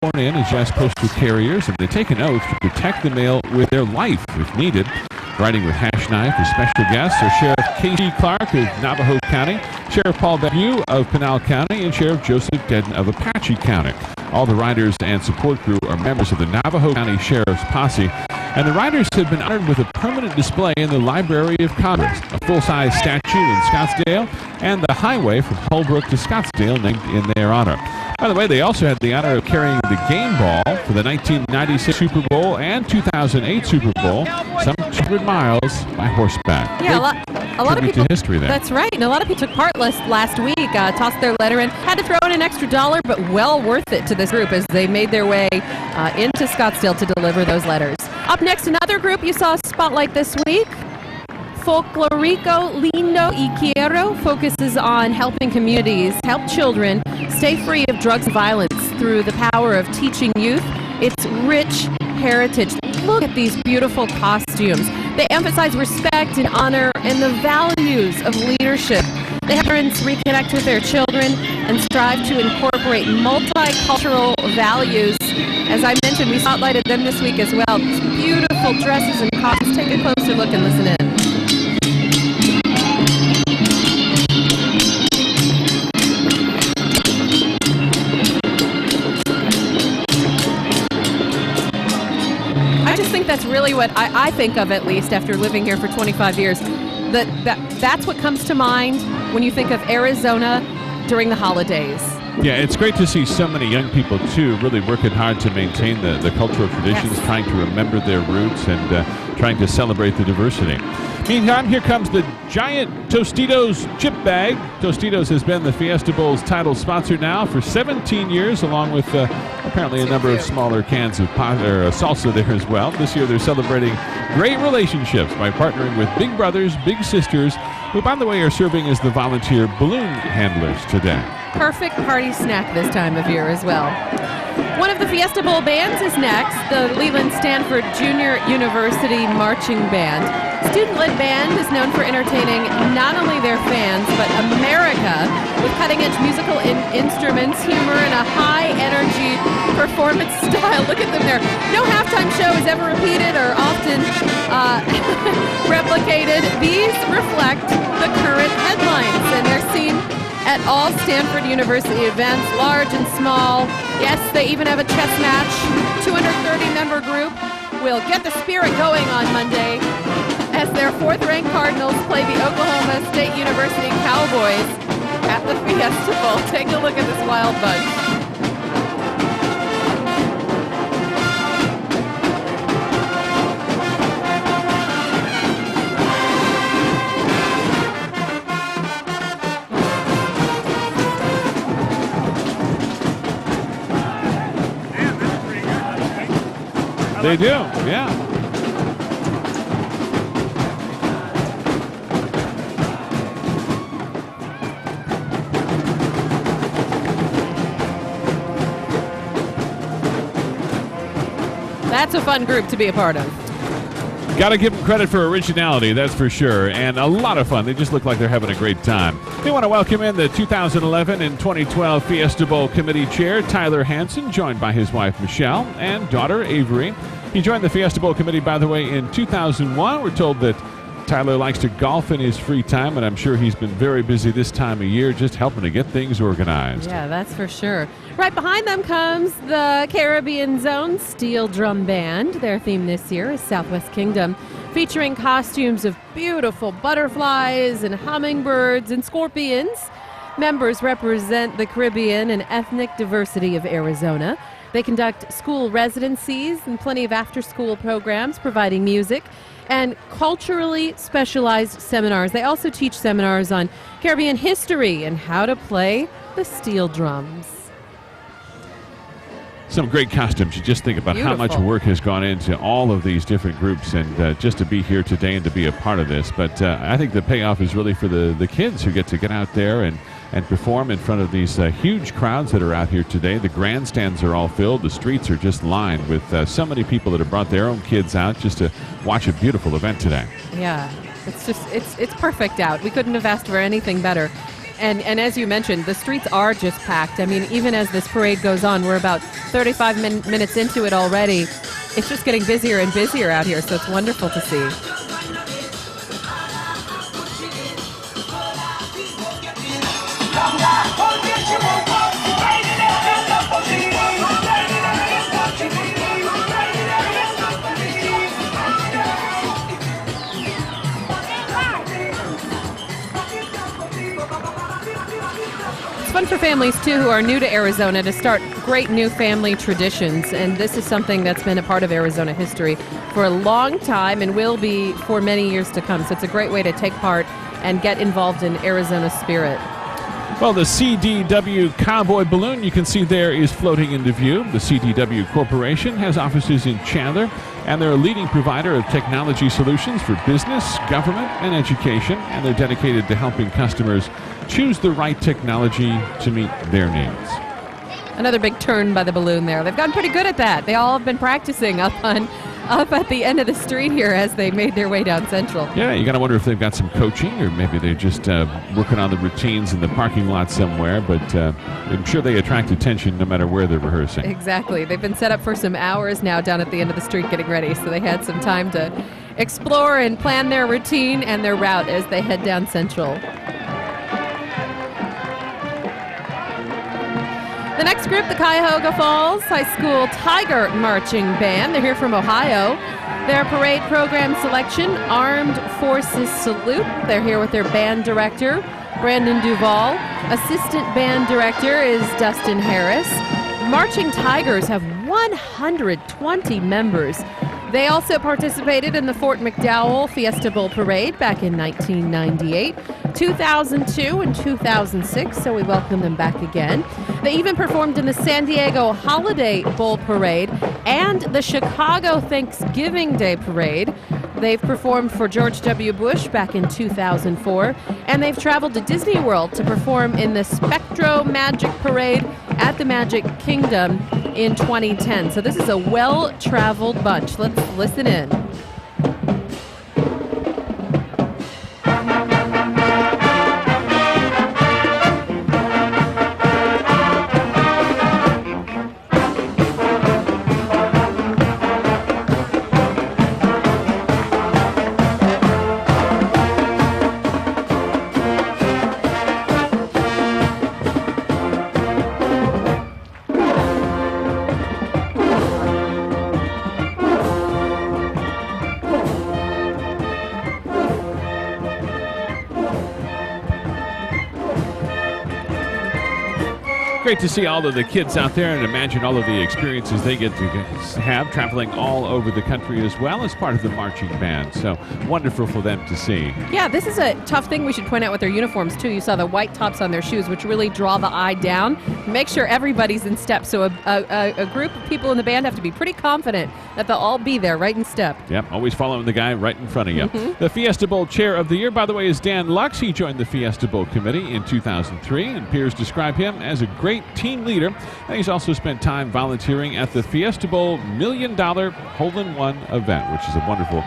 sworn in as U.S. postal carriers, and they take an oath to protect the mail with their life if needed. Riding with Hash Knife as special guests are Sheriff Casey Clark of Navajo County, Sheriff Paul Bayou of Pinal County, and Sheriff Joseph Dedden of Apache County. All the riders and support crew are members of the Navajo County Sheriff's Posse, and the riders have been honored with a permanent display in the Library of Congress, a full-size statue in Scottsdale, and the highway from Holbrook to Scottsdale named in their honor. By the way, they also had the honor of carrying the game ball for the 1996 Super Bowl and 2008 Super Bowl, some 200 miles by horseback. Yeah, a lot of people. To history there. That's right, and a lot of people took part last week, tossed their letter in, had to throw in an extra $1, but well worth it to this group as they made their way into Scottsdale to deliver those letters. Up next, another group you saw spotlight this week. Folkorico Lindo y Quiero focuses on helping communities help children stay free of drugs and violence through the power of teaching youth its rich heritage. Look at these beautiful costumes. They emphasize respect and honor and the values of leadership. They have parents reconnect with their children and strive to incorporate multicultural values. As I mentioned, we spotlighted them this week as well. Beautiful dresses and costumes. Take a closer look and listen in. That's really what I think of, at least after living here for 25 years. That's what comes to mind when you think of Arizona during the holidays. Yeah, it's great to see so many young people, too, really working hard to maintain the cultural traditions, yes, trying to remember their roots and trying to celebrate the diversity. Meantime, here comes the giant Tostitos chip bag. Tostitos has been the Fiesta Bowl's title sponsor now for 17 years, along with apparently a number of smaller cans of salsa there as well. This year they're celebrating great relationships by partnering with Big Brothers, Big Sisters, who, by the way, are serving as the volunteer balloon handlers today. Perfect party snack this time of year as well. One of the Fiesta Bowl bands is next, the Stanford Junior University Marching Band. Student-led band is known for entertaining not only their fans, but America with cutting-edge musical instruments, humor, and a high-energy performance style. Look at them there. No halftime show is ever repeated or often replicated. These reflect the current headlines, and they're seen at all Stanford University events, large and small. Yes, they even have a chess match. 230-member group will get the spirit going on Monday as their fourth-ranked Cardinals play the Oklahoma State University Cowboys at the Fiesta Bowl. Take a look at this wild bunch. They do, yeah. That's a fun group to be a part of. Got to give them credit for originality, that's for sure, and a lot of fun. They just look like they're having a great time. We want to welcome in the 2011 and 2012 Fiesta Bowl Committee Chair, Tyler Hansen, joined by his wife, Michelle, and daughter, Avery. He joined the Fiesta Bowl Committee, by the way, in 2001. We're told that Tyler likes to golf in his free time, and I'm sure he's been very busy this time of year just helping to get things organized. Yeah, that's for sure. Right behind them comes the Caribbean Zone Steel Drum Band. Their theme this year is Southwest Kingdom, featuring costumes of beautiful butterflies and hummingbirds and scorpions. Members represent the Caribbean and ethnic diversity of Arizona. They conduct school residencies and plenty of after-school programs providing music and culturally specialized seminars. They also teach seminars on Caribbean history and how to play the steel drums. Some great costumes. You just think about how much work has gone into all of these different groups, and just to be here today and to be a part of this. But I think the payoff is really for the kids who get out there and perform in front of these huge crowds that are out here today. The grandstands are all filled. The streets are just lined with so many people that have brought their own kids out just to watch a beautiful event today. Yeah, it's perfect out. We couldn't have asked for anything better. And as you mentioned, the streets are just packed. I mean, even as this parade goes on, we're about 35 minutes into it already. It's just getting busier and busier out here, so it's wonderful to see. It's fun for families, too, who are new to Arizona to start great new family traditions. And this is something that's been a part of Arizona history for a long time and will be for many years to come. So it's a great way to take part and get involved in Arizona spirit. Well, the CDW Cowboy Balloon you can see there is floating into view. The CDW Corporation has offices in Chandler, and they're a leading provider of technology solutions for business, government, and education, and they're dedicated to helping customers choose the right technology to meet their needs. Another big turn by the balloon there. They've gotten pretty good at that. They all have been practicing up at the end of the street here as they made their way down Central. Yeah, you got to wonder if they've got some coaching, or maybe they're just working on the routines in the parking lot somewhere, but I'm sure they attract attention no matter where they're rehearsing. Exactly. They've been set up for some hours now down at the end of the street getting ready, so they had some time to explore and plan their routine and their route as they head down Central. The next group, the Cuyahoga Falls High School Tiger Marching Band. They're here from Ohio. Their parade program selection, Armed Forces Salute. They're here with their band director, Brandon Duvall. Assistant band director is Dustin Harris. Marching Tigers have 120 members. They also participated in the Fort McDowell Fiesta Bowl parade back in 1998, 2002, and 2006, so we welcome them back again. They even performed in the San Diego Holiday Bowl parade and the Chicago Thanksgiving Day parade. They've performed for George W. Bush back in 2004, and they've traveled to Disney World to perform in the Spectro Magic Parade at the Magic Kingdom in 2010. So this is a well-traveled bunch. Let's listen in. Great to see all of the kids out there, and imagine all of the experiences they get to have traveling all over the country as well as part of the marching band. So wonderful for them to see. Yeah, this is a tough thing we should point out with their uniforms too. You saw the white tops on their shoes, which really draw the eye down. Make sure everybody's in step. So a group of people in the band have to be pretty confident that they'll all be there right in step. Yep, always following the guy right in front of you. The Fiesta Bowl Chair of the Year, by the way, is Dan Lux. He joined the Fiesta Bowl committee in 2003, and peers describe him as a great team leader, and he's also spent time volunteering at the Fiesta Bowl $1 Million Hole-in-One event, which is a wonderful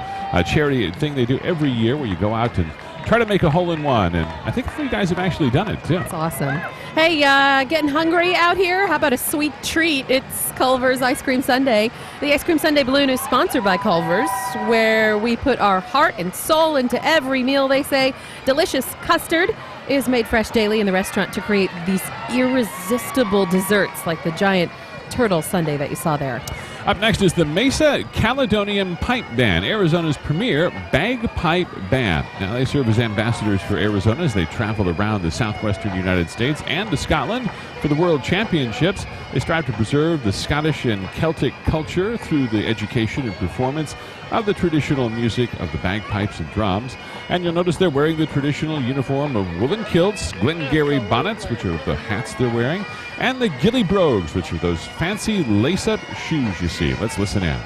charity thing they do every year where you go out and try to make a hole-in-one, and I think 3 guys have actually done it, too. That's awesome. Hey, getting hungry out here? How about a sweet treat? It's Culver's Ice Cream Sundae. The Ice Cream Sundae Balloon is sponsored by Culver's, where we put our heart and soul into every meal, they say. Delicious custard is made fresh daily in the restaurant to create these irresistible desserts like the giant turtle sundae that you saw there. Up next is the Mesa Caledonian Pipe Band, Arizona's premier bagpipe band. Now, they serve as ambassadors for Arizona as they travel around the southwestern United States and to Scotland for the World Championships. They strive to preserve the Scottish and Celtic culture through the education and performance of the traditional music of the bagpipes and drums. And you'll notice they're wearing the traditional uniform of woolen kilts, Glengarry bonnets, which are the hats they're wearing, and the ghillie brogues, which are those fancy lace-up shoes you see. Let's listen in.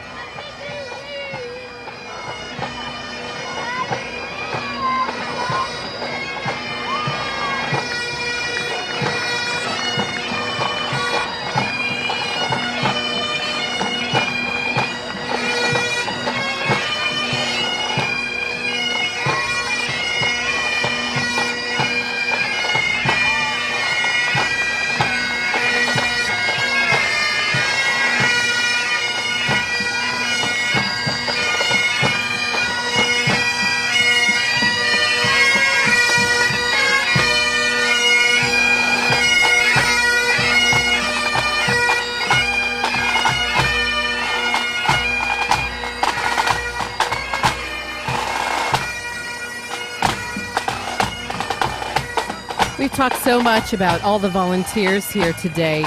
talk so much about all the volunteers here today.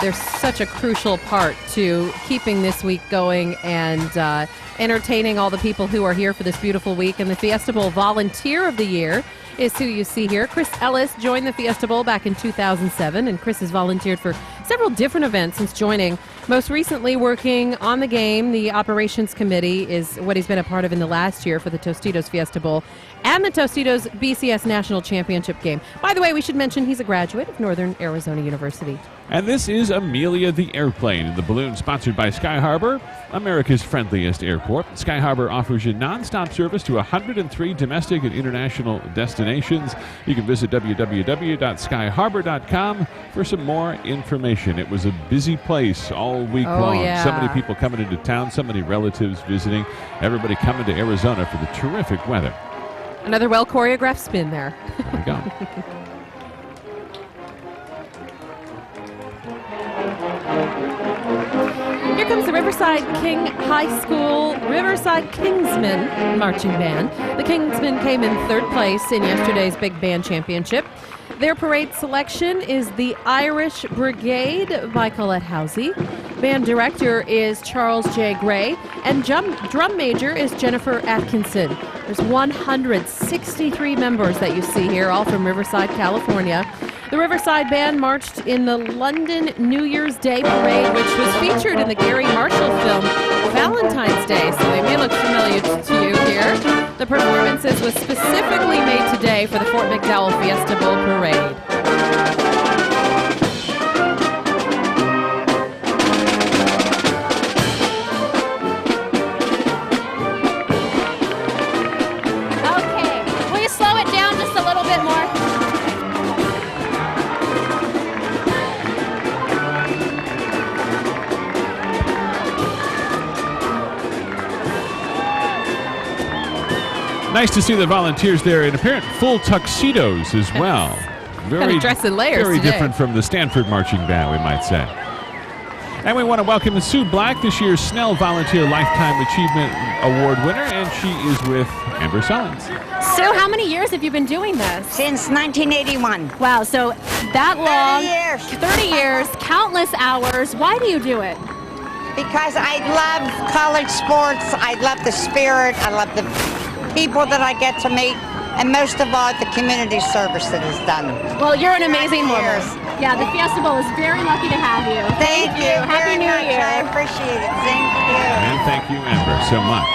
They're such a crucial part to keeping this week going and entertaining all the people who are here for this beautiful week. And the Fiesta Bowl Volunteer of the Year is who you see here. Chris Ellis joined the Fiesta Bowl back in 2007, and Chris has volunteered for several different events since joining. Most recently working on the game. The operations committee is what he's been a part of in the last year for the Tostitos Fiesta Bowl and the Tostitos BCS National Championship game. By the way, we should mention he's a graduate of Northern Arizona University. And this is Amelia the Airplane, the balloon sponsored by Sky Harbor, America's friendliest airport. Sky Harbor offers you nonstop service to 103 domestic and international destinations. You can visit www.skyharbor.com for some more information. It was a busy place all week long. Yeah. So many people coming into town, so many relatives visiting, everybody coming to Arizona for the terrific weather. Another well-choreographed spin there. There we go. Here comes the Riverside King High School Riverside Kingsmen Marching Band. The Kingsmen came in third place in yesterday's Big Band Championship. Their parade selection is the Irish Brigade by Colette Housey. Band director is Charles J. Gray, and drum major is Jennifer Atkinson. There's 163 members that you see here, all from Riverside, California. The Riverside Band marched in the London New Year's Day Parade, which was featured in the Gary Marshall film Valentine's Day, so they may look familiar to you here. The performances was specifically made today for the Fort McDowell Fiesta Bowl Parade. Nice to see the volunteers there in apparent full tuxedos as well. Very dress in layers very today. Different from the Stanford marching band, we might say. And we want to welcome Sue Black, this year's Snell Volunteer Lifetime Achievement Award winner, and she is with Amber Sellens. Sue, how many years have you been doing this? Since 1981. Wow, so that long. 30 30 years. years, countless hours. Why do you do it? Because I love college sports. I love the spirit. I love the people that I get to meet. And most of all, the community service that is done. Well, you're an amazing woman. Years. Yeah, the Fiesta Bowl is very lucky to have you. Thank you. Happy very New much. Year. I appreciate it. Thank you. And thank you, Amber, so much.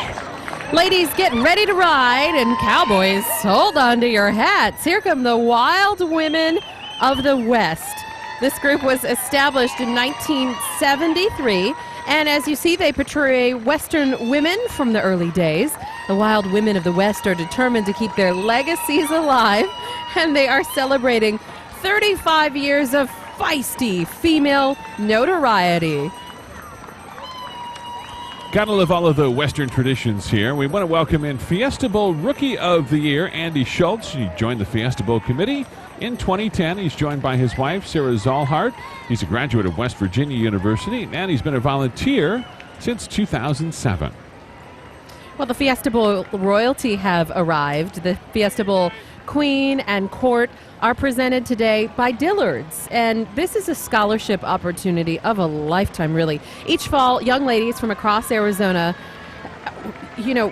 Ladies, get ready to ride, and cowboys, hold on to your hats. Here come the Wild Women of the West. This group was established in 1973, and as you see, they portray Western women from the early days. The Wild Women of the West are determined to keep their legacies alive, and they are celebrating 35 years of feisty female notoriety. Gotta love all of the Western traditions here. We want to welcome in Fiesta Bowl Rookie of the Year, Andy Schultz. He joined the Fiesta Bowl committee in 2010. He's joined by his wife, Sarah Zollhart. He's a graduate of West Virginia University, and he's been a volunteer since 2007. Well, the Fiesta Bowl royalty have arrived. The Fiesta Bowl Queen and Court are presented today by Dillard's, and this is a scholarship opportunity of a lifetime, really. Each fall, young ladies from across Arizona,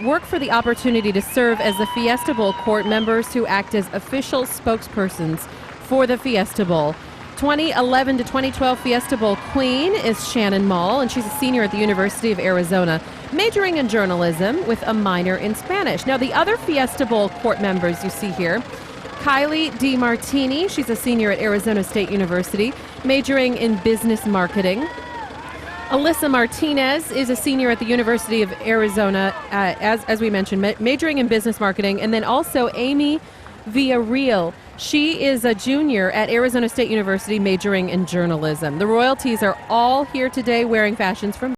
work for the opportunity to serve as the Fiesta Bowl Court members who act as official spokespersons for the Fiesta Bowl. 2011 to 2012 Fiesta Bowl Queen is Shannon Mall, and she's a senior at the University of Arizona, majoring in journalism with a minor in Spanish. Now, the other Fiesta Bowl Court members you see here, Kylie DiMartini, she's a senior at Arizona State University, majoring in business marketing. Alyssa Martinez is a senior at the University of Arizona, as we mentioned, majoring in business marketing. And then also Amy Villarreal. She is a junior at Arizona State University, majoring in journalism. The royalties are all here today wearing fashions from